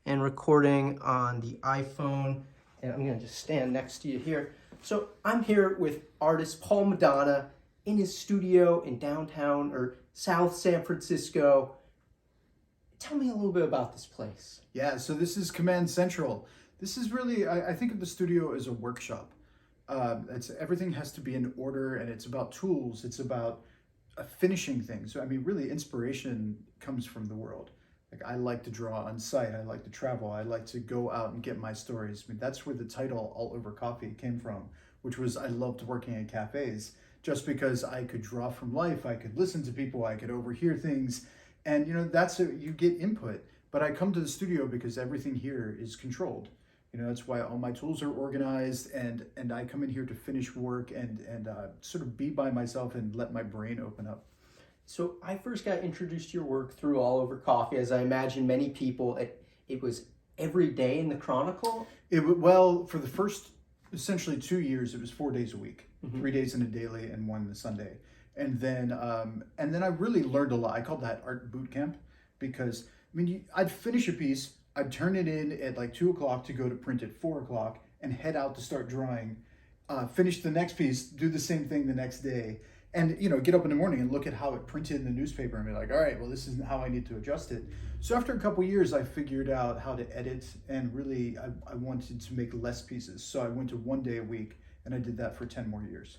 and recording on the iPhone. And I'm going to just stand next to you here. So I'm here with artist Paul Madonna in his studio in downtown or South San Francisco. Tell me a little bit about this place. Yeah, so this is Command Central. This is really, I think of the studio as a workshop. Everything has to be in order, and it's about tools. It's about finishing things. I mean, really, inspiration comes from the world. Like, I like to draw on site. I like to travel. I like to go out and get my stories. I mean, that's where the title All Over Coffee came from, which was I loved working in cafes just because I could draw from life. I could listen to people. I could overhear things. And, you get input. But I come to the studio because everything here is controlled. That's why all my tools are organized, and I come in here to finish work and sort of be by myself and let my brain open up. So I first got introduced to your work through All Over Coffee, as I imagine many people. It was every day in the Chronicle? Well, for the first essentially 2 years, it was 4 days a week, 3 days in a daily and one in the Sunday. And then I really learned a lot. I called that art boot camp because, I'd finish a piece, I'd turn it in at like 2 o'clock to go to print at 4 o'clock and head out to start drawing, finish the next piece, do the same thing the next day. And, get up in the morning and look at how it printed in the newspaper and be like, all right, well, this isn't how I need to adjust it. So after a couple years, I figured out how to edit, and really I wanted to make less pieces. So I went to 1 day a week, and I did that for 10 more years.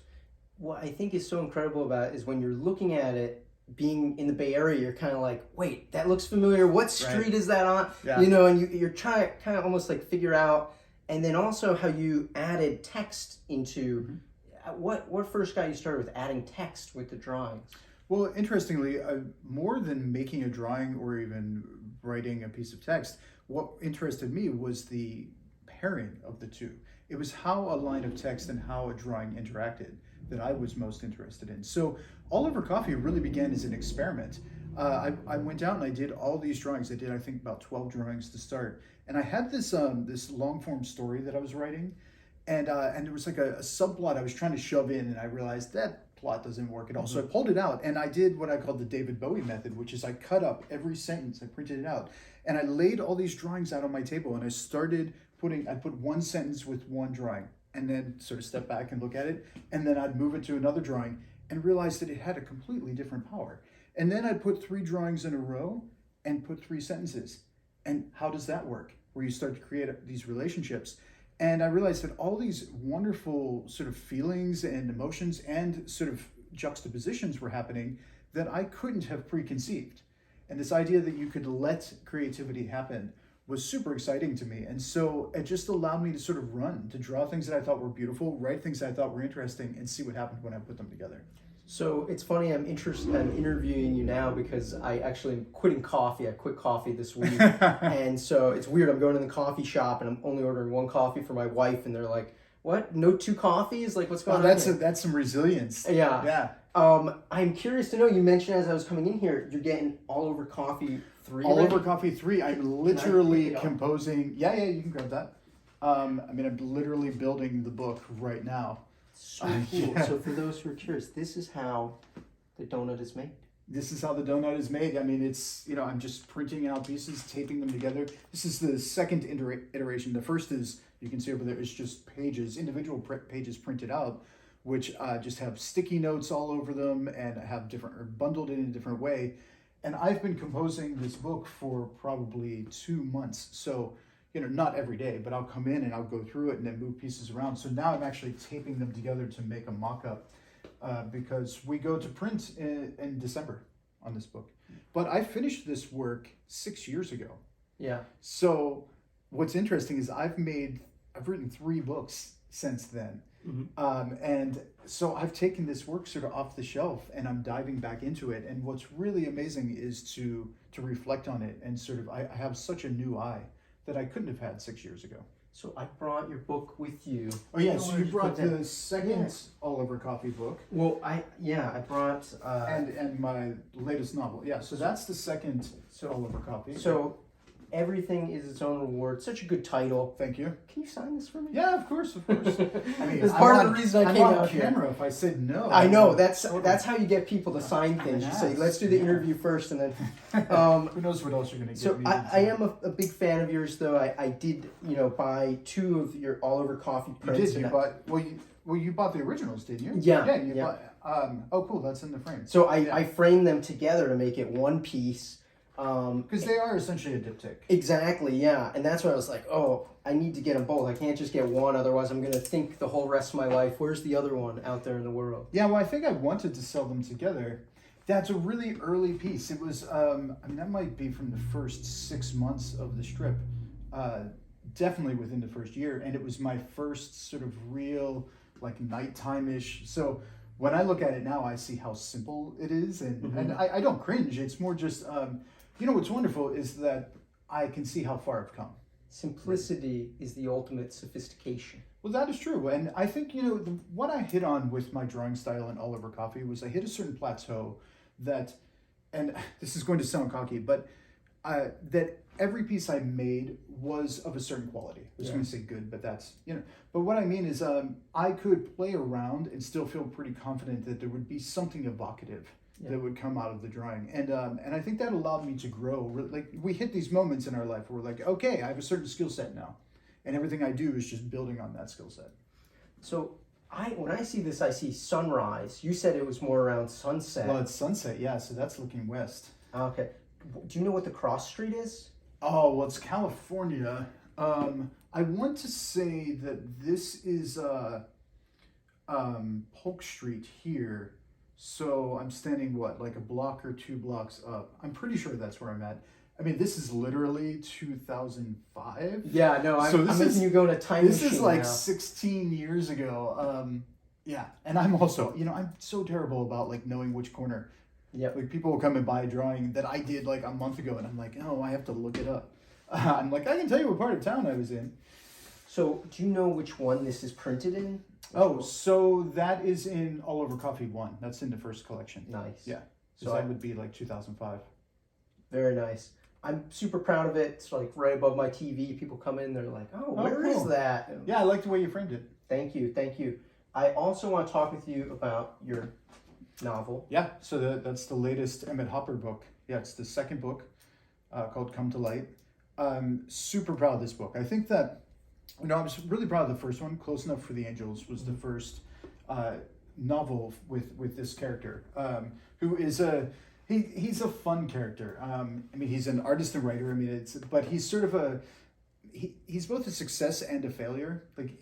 What I think is so incredible about it is when you're looking at it, being in the Bay Area, you're kind of like, wait, that looks familiar. What street is that on? Yeah. And you're trying to kind of almost like figure out, and then also how you added text into, what first got you started with adding text with the drawings? Well, interestingly, more than making a drawing or even writing a piece of text, what interested me was the pairing of the two. It was how a line of text and how a drawing interacted that I was most interested in. So All Over Coffee really began as an experiment. I went out and I did all these drawings. I did, I think, about 12 drawings to start. And I had this long form story that I was writing, and there was like a subplot I was trying to shove in, and I realized that plot doesn't work at all. So I pulled it out, and I did what I called the David Bowie method, which is I cut up every sentence, I printed it out, and I laid all these drawings out on my table, and I put one sentence with one drawing, and then sort of step back and look at it, and then I'd move it to another drawing and realize that it had a completely different power. And then I'd put 3 drawings in a row and put 3 sentences. And how does that work? Where you start to create these relationships. And I realized that all these wonderful sort of feelings and emotions and sort of juxtapositions were happening that I couldn't have preconceived. And this idea that you could let creativity happen was super exciting to me. And so it just allowed me to sort of run, to draw things that I thought were beautiful, write things that I thought were interesting, and see what happened when I put them together. So it's funny, I'm interviewing you now because I actually am quitting coffee. I quit coffee this week. And so it's weird. I'm going in the coffee shop and I'm only ordering 1 coffee for my wife. And they're like, what? No 2 coffees? Like, what's going on here? That's some resilience. Yeah. I'm curious to know, you mentioned as I was coming in here, you're getting All Over Coffee 3. All Over Coffee 3. I'm literally composing. Yeah, you can grab that. I'm literally building the book right now. So cool. Yeah. So for those who are curious, this is how the donut is made. This is how the donut is made. It's, I'm just printing out pieces, taping them together. This is the second iteration. The first is, you can see over there, it's just pages, individual pages printed out, which just have sticky notes all over them and have bundled in a different way. And I've been composing this book for probably 2 months. So, not every day, but I'll come in and I'll go through it and then move pieces around. So now I'm actually taping them together to make a mock-up because we go to print in December on this book. But I finished this work 6 years ago. Yeah. So what's interesting is I've written 3 books since then. And so I've taken this work sort of off the shelf and I'm diving back into it. And what's really amazing is to reflect on it and sort of, I have such a new eye that I couldn't have had 6 years ago. So I brought your book with you. Oh yeah, so you brought the second All Over Coffee book. Well, I brought and my latest novel. Yeah, so that's the second All Over Coffee. So Everything is its own reward. Such a good title. Thank you. Can you sign this for me? Yeah, of course, of course. I mean, That's part of the reason I came on out here. camera. If I said no, I know that's how you get people to sign things. You say, Yes, "Let's do the yeah. interview first, and then." Who knows what else you're going to get? So me I into. am a big fan of yours, though. I did buy 2 of your all over coffee You prints. did. You bought you bought the originals, didn't you? Yeah, Yeah. You yeah. bought. Oh, cool. That's in the frame. So I framed them together to make it one piece. Because they are essentially a diptych. Exactly, yeah. And that's why I was like, oh, I need to get them both. I can't just get one, otherwise I'm going to think the whole rest of my life, where's the other one out there in the world? Yeah, well, I think I wanted to sell them together. That's a really early piece. It was, that might be from the first 6 months of the strip. Definitely within the first year. And it was my first sort of real, like, nighttime-ish. So when I look at it now, I see how simple it is. And I don't cringe. It's more just, what's wonderful is that I can see how far I've come. Simplicity is the ultimate sophistication. Well, that is true. And I think, what I hit on with my drawing style in All Over Coffee was I hit a certain plateau that, and this is going to sound cocky, but that every piece I made was of a certain quality. I was going to say good, but that's, but what I mean is I could play around and still feel pretty confident that there would be something evocative that would come out of the drawing. And I think that allowed me to grow. Like, we hit these moments in our life where we're like, okay, I have a certain skill set now. And everything I do is just building on that skill set. So when I see this, I see sunrise. You said it was more around sunset. Well, it's sunset, yeah, so that's looking west. Okay. Do you know what the cross street is? Oh, well, it's California. I want to say that this is Polk Street here. So I'm standing, like a block or 2 blocks up. I'm pretty sure that's where I'm at. I mean, this is literally 2005. Yeah, no, I'm making you go in a time machine. This is like now. 16 years ago. Yeah, and I'm also, I'm so terrible about like knowing which corner. Yeah. Like, people will come and buy a drawing that I did like a month ago, and I'm like, oh, I have to look it up. I'm like, I can tell you what part of town I was in. So do you know which one this is printed in? Oh, so that is in All Over Coffee 1. That's in the first collection. Nice. Yeah. So that would be like 2005. Very nice. I'm super proud of it. It's like right above my TV. People come in, they're like, oh, where is cool. that? Yeah, I like the way you framed it. Thank you. I also want to talk with you about your novel. Yeah, so that's the latest Emmett Hopper book. Yeah, it's the second book called Come to Light. Super proud of this book. I think that, I was really proud of the first one. Close Enough for the Angels was the first novel with this character, who is he's a fun character. He's an artist and writer. But he's sort of he's both a success and a failure. Like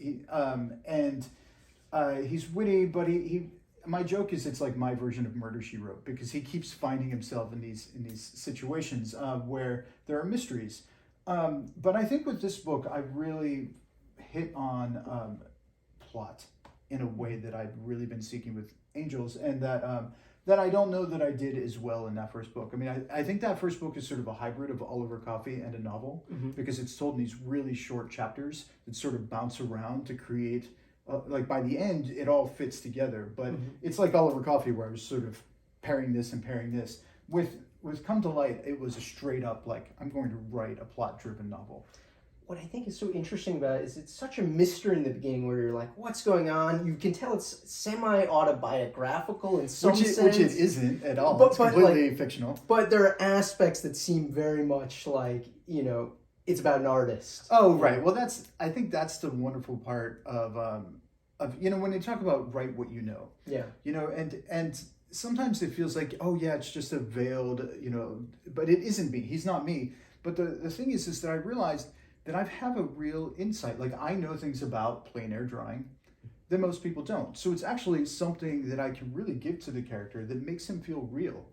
he's witty, but he my joke is it's like my version of Murder, She Wrote, because he keeps finding himself in these situations where there are mysteries. But I think with this book, I really hit on plot in a way that I've really been seeking with Angels, and that I don't know that I did as well in that first book. I think that first book is sort of a hybrid of All Over Coffee and a novel, because it's told in these really short chapters that sort of bounce around to create, like by the end, it all fits together. But it's like All Over Coffee, where I was sort of pairing this and pairing this. With Come to Light, it was a straight up, like, I'm going to write a plot-driven novel. What I think is so interesting about it is it's such a mystery in the beginning where you're like, what's going on? You can tell it's semi-autobiographical in some sense. Which it isn't at all. It's completely fictional. But there are aspects that seem very much like, it's about an artist. Oh, right. Well, I think that's the wonderful part of when they talk about write what you know. Yeah. And sometimes it feels like, oh yeah, it's just a veiled, but it isn't me. He's not me. But the thing is that I realized that I have a real insight. Like, I know things about plein air drawing that most people don't. So it's actually something that I can really give to the character that makes him feel real,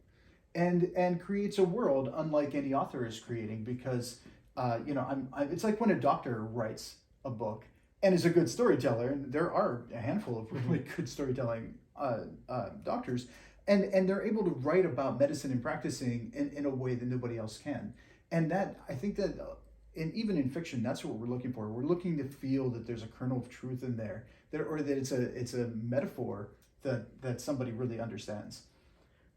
and creates a world unlike any author is creating. Because it's like when a doctor writes a book and is a good storyteller, and there are a handful of really good storytelling doctors, and they're able to write about medicine and practicing in a way that nobody else can. And that, I think that, and even in fiction, that's what we're looking for. We're looking to feel that there's a kernel of truth in there, or that it's a metaphor that somebody really understands.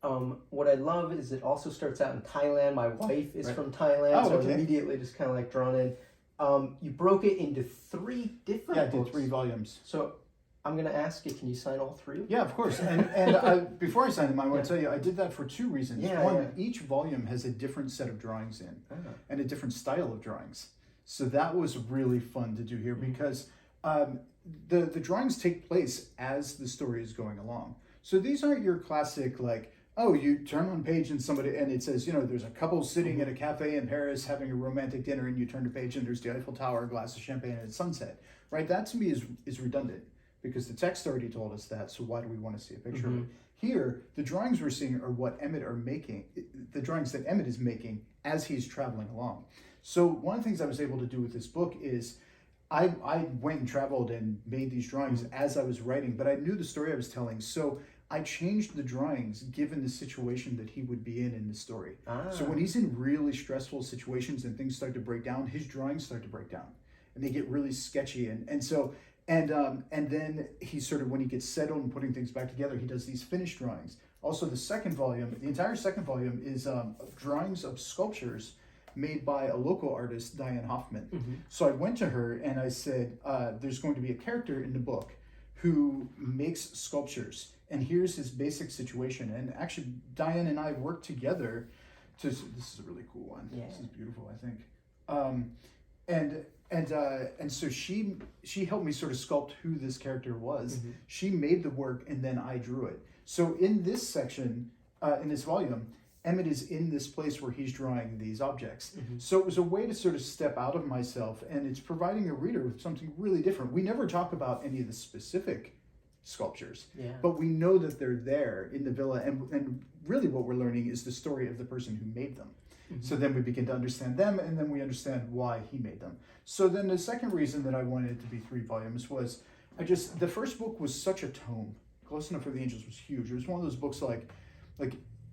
What I love is it also starts out in Thailand. My wife is Right. from Thailand, Oh, so I was okay. immediately just kind of like drawn in. You broke it into 3 different Yeah, I did books. 3 volumes. So I'm going to ask you, can you sign all 3 of them? Yeah, of course. And before I sign them, I want to tell you, I did that for 2 reasons. Yeah, One, yeah. each volume has a different set of drawings in Ah. and a different style of drawings. So that was really fun to do here because the drawings take place as the story is going along. So these aren't your classic, like, oh, you turn one page and it says, there's a couple sitting at a cafe in Paris having a romantic dinner, and you turn the page and there's the Eiffel Tower, a glass of champagne, and it's sunset, right? That to me is redundant because the text already told us that, so why do we want to see a picture of it? Here, the drawings we're seeing are what Emmett are making, the drawings that Emmett is making as he's traveling along. So one of the things I was able to do with this book is I went and traveled and made these drawings as I was writing, but I knew the story I was telling, so I changed the drawings given the situation that he would be in the story. So when he's in really stressful situations and things start to break down, his drawings start to break down, and they get really sketchy. And then he sort of, when he gets settled and putting things back together, he does these finished drawings. Also, the entire second volume is drawings of sculptures made by a local artist, Diane Hoffman. So I went to her and I said, there's going to be a character in the book who makes sculptures, and here's his basic situation. And actually, Diane and I worked together this is a really cool one. Yeah. This is beautiful, I think. And so she helped me sort of sculpt who this character was. She made the work, and then I drew it. So in this section, in this volume, Emmett is in this place where he's drawing these objects. So it was a way to sort of step out of myself, and it's providing a reader with something really different. We never talk about any of the specific sculptures, but we know that they're there in the villa, and really what we're learning is the story of the person who made them. So then we begin to understand them, and then we understand why he made them. So then the second reason that I wanted it to be 3 volumes was the first book was such a tome. Close Enough for the Angels was huge. It was one of those books like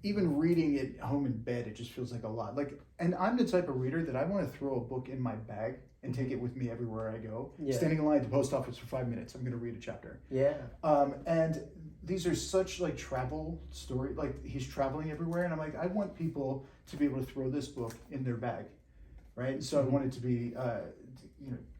even reading it home in bed, it just feels like a lot. And I'm the type of reader that I want to throw a book in my bag and take it with me everywhere I go. Standing in line at the post office for 5 minutes, I'm going to read a chapter. And these are such travel story, he's traveling everywhere, and I'm like, I want people to be able to throw this book in their bag, right? So I want it to be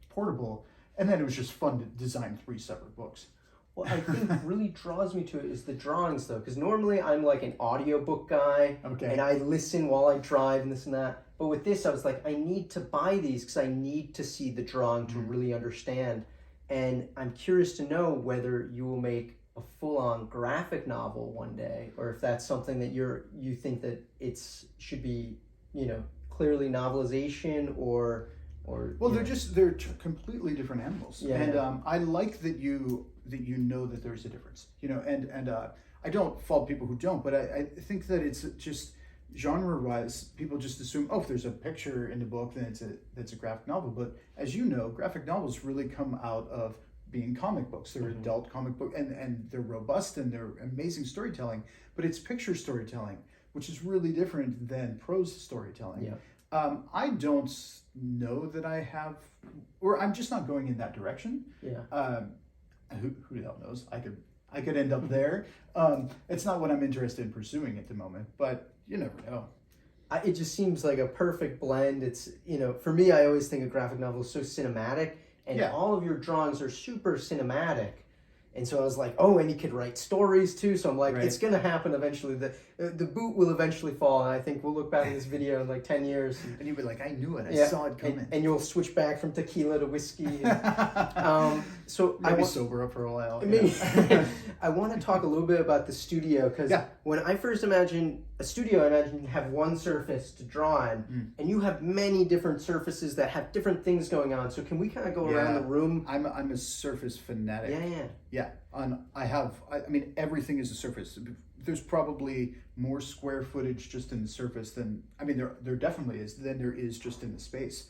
portable, and then it was just fun to design 3 separate books. What I think really draws me to it is the drawings, though, because normally I'm like an audiobook guy, and I listen while I drive and this and that. But with this, I was like, I need to buy these because I need to see the drawing to really understand. And I'm curious to know whether you will make a full-on graphic novel one day, or if that's something that you think that should be, clearly novelization or. Well, they're completely different animals, I like that you know that there's a difference, and I don't fault people who don't, but I think that it's just genre-wise, people just assume, oh, if there's a picture in the book, then it's a graphic novel. But as you know, graphic novels really come out of being comic books. They're adult comic book, and they're robust and they're amazing storytelling, but it's picture storytelling, which is really different than prose storytelling. I don't know that I have, or I'm just not going in that direction. Who the hell knows? I could end up there. It's not what I'm interested in pursuing at the moment, but you never know. It just seems like a perfect blend. It's, for me, I always think a graphic novel is so cinematic, and all of your drawings are super cinematic. And so I was like, oh, and you could write stories too. So I'm like, it's going to happen eventually. The boot will eventually fall. And I think we'll look back at this video in 10 years. And you'll be like, I knew it. I saw it coming. And you'll switch back from tequila to whiskey. So maybe sober up for a while. Maybe. I want to talk a little bit about the studio, because when I first imagined a studio, I imagined you'd have one surface to draw on, and you have many different surfaces that have different things going on. So can we kind of go around the room? I'm a surface fanatic. Yeah. I mean, everything is a surface. There's probably more square footage just in the surface than, there definitely is, than there is just in the space.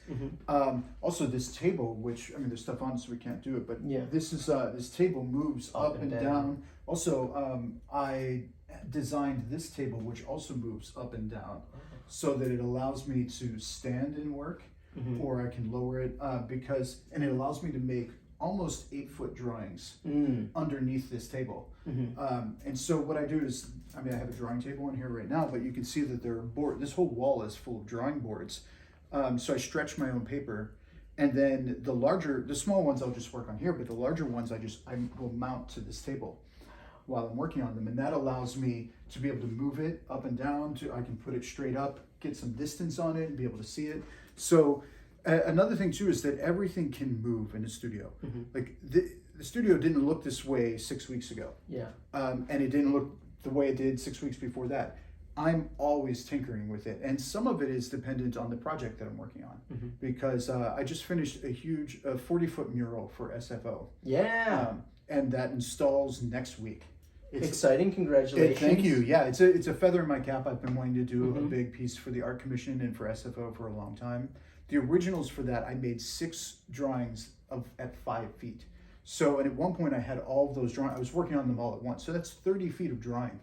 Also, this table, which, there's stuff on it so we can't do it, but this table moves up and down. Also, I designed this table, which also moves up and down, so that it allows me to stand and work, or I can lower it, and it allows me to make almost 8-foot drawings Mm. underneath this table. Mm-hmm. And so what I do is, I mean, I have a drawing table in here right now, but you can see that there are this whole wall is full of drawing boards. So I stretch my own paper, and then the small ones I'll just work on here, but the larger ones I will mount to this table while I'm working on them. And that allows me to be able to move it up and down, I can put it straight up, get some distance on it and be able to see it. So another thing too is that everything can move in a studio. Mm-hmm. Like the studio didn't look this way 6 weeks ago. Yeah. And it didn't look the way it did 6 weeks before that. I'm always tinkering with it. And some of it is dependent on the project that I'm working on. Mm-hmm. Because I just finished a huge 40-foot mural for SFO. Yeah. And that installs next week. It's exciting. Congratulations. Thank you. Yeah, it's a feather in my cap. I've been wanting to do Mm-hmm. a big piece for the Art Commission and for SFO for a long time. The originals for that, I made 6 drawings at 5 feet. So, and at one point I had all of those drawings. I was working on them all at once. So that's 30 feet of drawing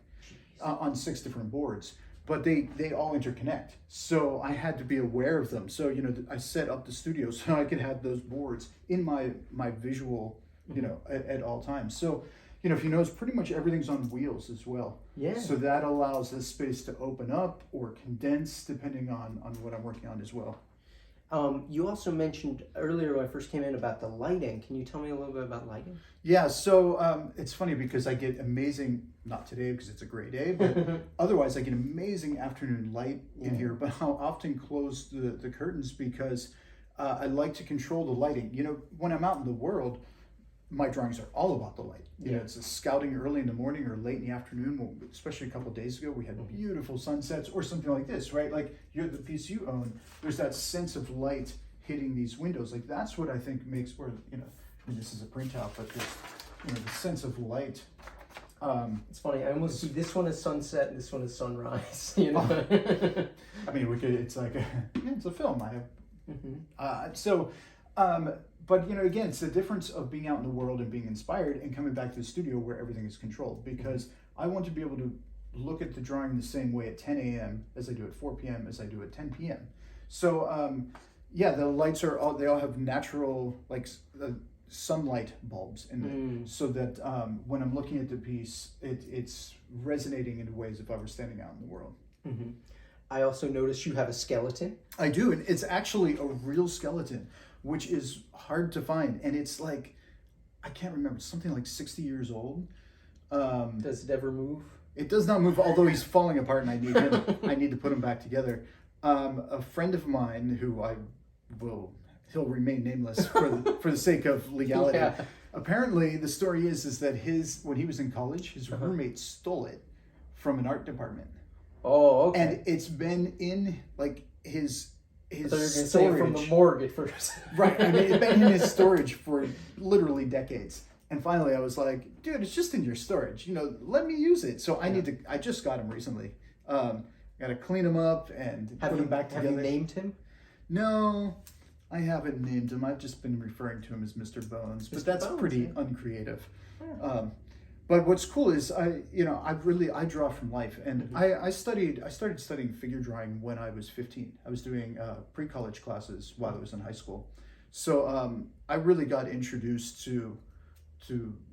on 6 different boards. But they all interconnect. So I had to be aware of them. So, I set up the studio so I could have those boards in my visual, at all times. So, if you notice, pretty much everything's on wheels as well. Yeah. So that allows this space to open up or condense depending on what I'm working on as well. You also mentioned earlier when I first came in about the lighting. Can you tell me a little bit about lighting? Yeah, so it's funny because I get amazing, not today because it's a great day, but otherwise I get amazing afternoon light in here, but I'll often close the curtains because I like to control the lighting. When I'm out in the world, my drawings are all about the light. It's a scouting early in the morning or late in the afternoon, especially a couple of days ago, we had beautiful sunsets or something like this, right? Like the piece you own, there's that sense of light hitting these windows. Like that's what I think makes, this is a printout, but the sense of light. It's funny, I almost see this one as sunset and this one as sunrise, I mean, it's like, it's a film. I have, but again, it's the difference of being out in the world and being inspired and coming back to the studio where everything is controlled, because I want to be able to look at the drawing the same way at 10 a.m. as I do at 4 p.m. as I do at 10 p.m. So the lights they all have natural sunlight bulbs in it, so that when I'm looking at the piece, it's resonating in ways if I were standing out in the world. Mm-hmm. I also noticed you have a skeleton. I do, and it's actually a real skeleton, which is hard to find, and it's like, I can't remember, something like 60 years old. Does it ever move? It does not move, although he's falling apart, and I need to put him back together. A friend of mine who he'll remain nameless for the sake of legality. Yeah. Apparently, the story is that when he was in college, his roommate stole it from an art department. Oh, okay. And it's been in his I thought you were going to say storage. from the morgue at first. Right. I mean, it's been in his storage for literally decades. And finally, I was like, dude, it's just in your storage. Let me use it. So I just got him recently. Got to clean him up and put him back together. Have you named him? No, I haven't named him. I've just been referring to him as Mr. Bones. But that's Bones, pretty uncreative. Yeah. But what's cool is I draw from life, and I started studying figure drawing when I was 15. I was doing pre-college classes while I was in high school, so I really got introduced to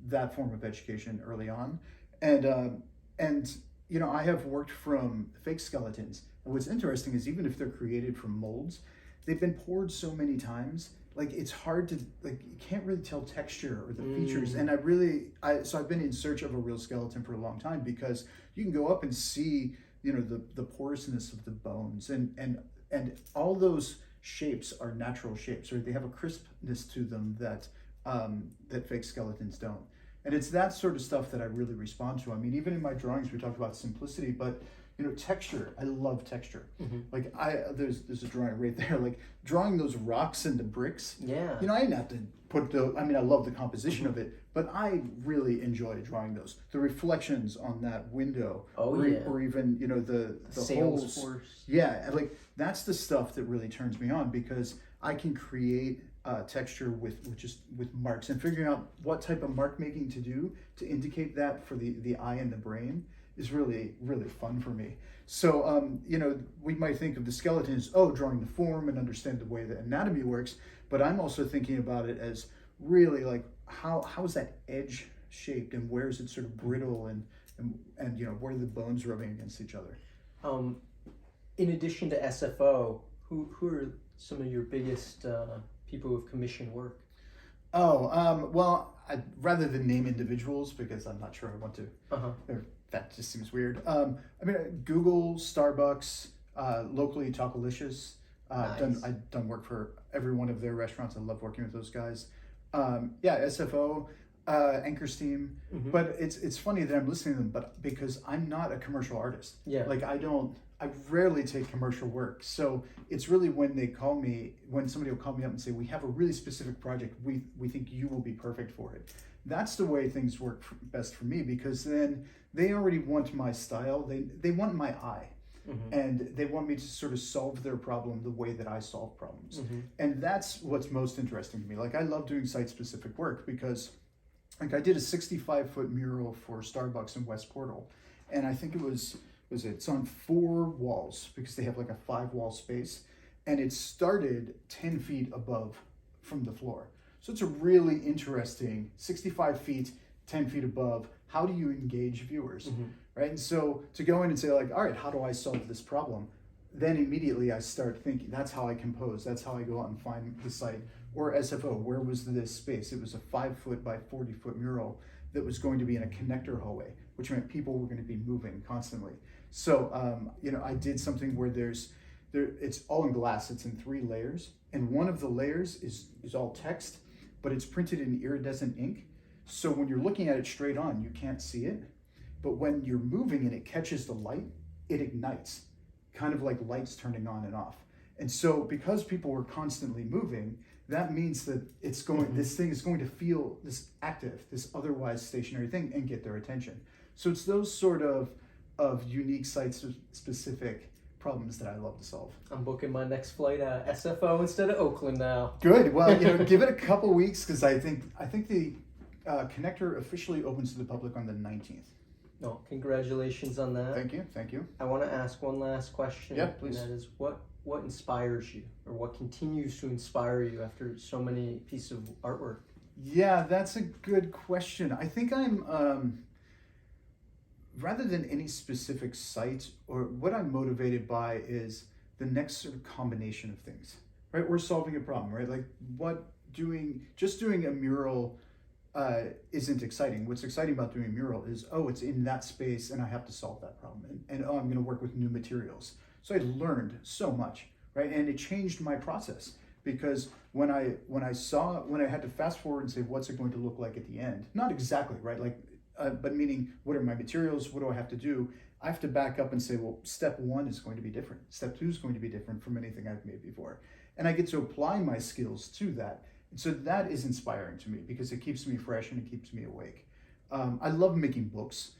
that form of education early on, and I have worked from fake skeletons. And what's interesting is even if they're created from molds, they've been poured so many times. It's hard to you can't really tell texture or the features, and so I've been in search of a real skeleton for a long time, because you can go up and see the porousness of the bones, and all those shapes are natural shapes, right? They have a crispness to them that fake skeletons don't, and it's that sort of stuff that I really respond to. I mean, even in my drawings we talk about simplicity, but texture. I love texture. Mm-hmm. There's a drawing right there. Drawing those rocks into bricks. Yeah. I didn't have to I love the composition of it, but I really enjoy drawing those. The reflections on that window. Or even the holes. Force. Yeah, that's the stuff that really turns me on, because I can create texture with marks, and figuring out what type of mark making to do to indicate that for the eye and the brain is really, really fun for me. So, we might think of the skeleton as, drawing the form and understand the way the anatomy works, but I'm also thinking about it as, really like how is that edge shaped, and where is it sort of brittle, and you know, where are the bones rubbing against each other. In addition to SFO, who are some of your biggest people who have commissioned work? Well, rather than name individuals, because I'm not sure I want to. That just seems weird. I mean, Google, Starbucks, locally Talkalicious. Nice. I've done work for every one of their restaurants. I love working with those guys. Yeah, SFO, Anchor Steam. But it's funny that I'm listening to them, but because I'm not a commercial artist. Yeah. Like I rarely take commercial work. So it's really when somebody will call me up and say, we have a really specific project, we think you will be perfect for it. That's the way things work best for me, because then they already want my style. They want my eye. And they want me to sort of solve their problem the way that I solve problems. And that's what's most interesting to me. Like I love doing site-specific work, because like I did a 65-foot mural for Starbucks in West Portal. And I think it's on 4 walls, because they have like a 5-wall space. And it started 10 feet above from the floor. So it's a really interesting 65 feet, 10 feet above. How do you engage viewers? Right? And so to go in and say like, all right, how do I solve this problem? Then immediately I start thinking, that's how I compose. That's how I go out and find the site. Or SFO, where was this space? It was a 5-foot by 40-foot mural that was going to be in a connector hallway, which meant people were going to be moving constantly. So, you know, I did something where it's all in glass. It's in 3 layers. And one of the layers is all text, but it's printed in iridescent ink. So when you're looking at it straight on, you can't see it. But when you're moving and it catches the light, it ignites, kind of like lights turning on and off. And so because people were constantly moving, that means that this thing is going to feel this active, this otherwise stationary thing, and get their attention. So it's those sort of unique site-specific problems that I love to solve. I'm booking my next flight SFO instead of Oakland now. Good. Well, you know, give it a couple weeks, because I think the connector officially opens to the public on the 19th. No, congratulations on that. Thank you. I want to ask one last question. Yeah, please. And that is, what inspires you, or what continues to inspire you after so many pieces of artwork? Yeah, that's a good question. I think I'm, rather than any specific site, or what I'm motivated by is the next sort of combination of things, right? We're solving a problem, right? Like just doing a mural isn't exciting. What's exciting about doing a mural is, it's in that space and I have to solve that problem. And I'm going to work with new materials. So I learned so much, right? And it changed my process, because when I had to fast forward and say, what's it going to look like at the end? Not exactly, right? Like, but meaning, what are my materials? What do I have to do? I have to back up and say, well, step 1 is going to be different. Step 2 is going to be different from anything I've made before. And I get to apply my skills to that. And so that is inspiring to me, because it keeps me fresh and it keeps me awake. I love making books.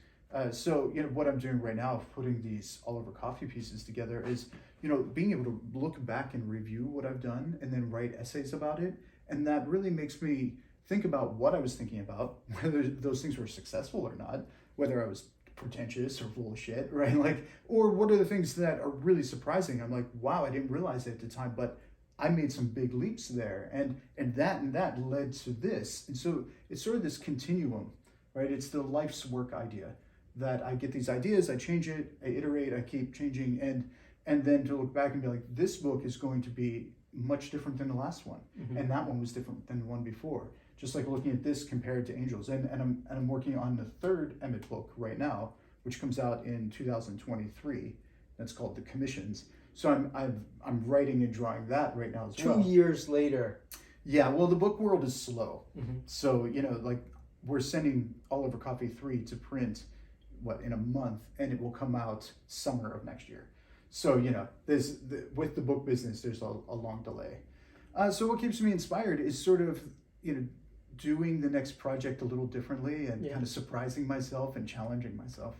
So, you know, what I'm doing right now, putting these all over coffee pieces together, is, you know, being able to look back and review what I've done and then write essays about it. And that really makes me think about what I was thinking about, whether those things were successful or not, whether I was pretentious or full of shit, right? Like, or what are the things that are really surprising? I'm like, wow, I didn't realize it at the time, but I made some big leaps there, and that led to this. And so it's sort of this continuum, right? It's the life's work idea, that I get these ideas, I change it, I iterate, I keep changing, and then to look back and be like, this book is going to be much different than the last one, and that one was different than the one before. Just like looking at this compared to Angels, and I'm working on the 3rd Emmett book right now, which comes out in 2023. That's called The Commissions. So I'm writing and drawing that right now as well. 2 years later. Yeah, well, the book world is slow. So, you know, like, we're sending All Over Coffee 3 to print, in a month, and it will come out summer of next year. So, you know, with the book business, there's a long delay. So what keeps me inspired is sort of, you know, doing the next project a little differently, and kind of surprising myself and challenging myself.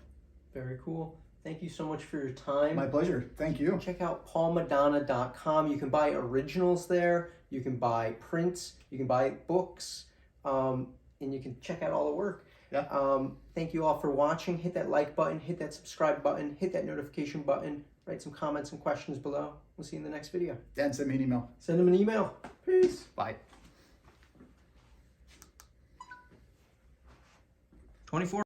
Very cool. Thank you so much for your time. My pleasure. Thank you. Check out paulmadonna.com. You can buy originals there. You can buy prints. You can buy books. And you can check out all the work. Yeah. Thank you all for watching. Hit that like button. Hit that subscribe button. Hit that notification button. Write some comments and questions below. We'll see you in the next video. And send me an email. Send them an email. Peace. Bye. 24.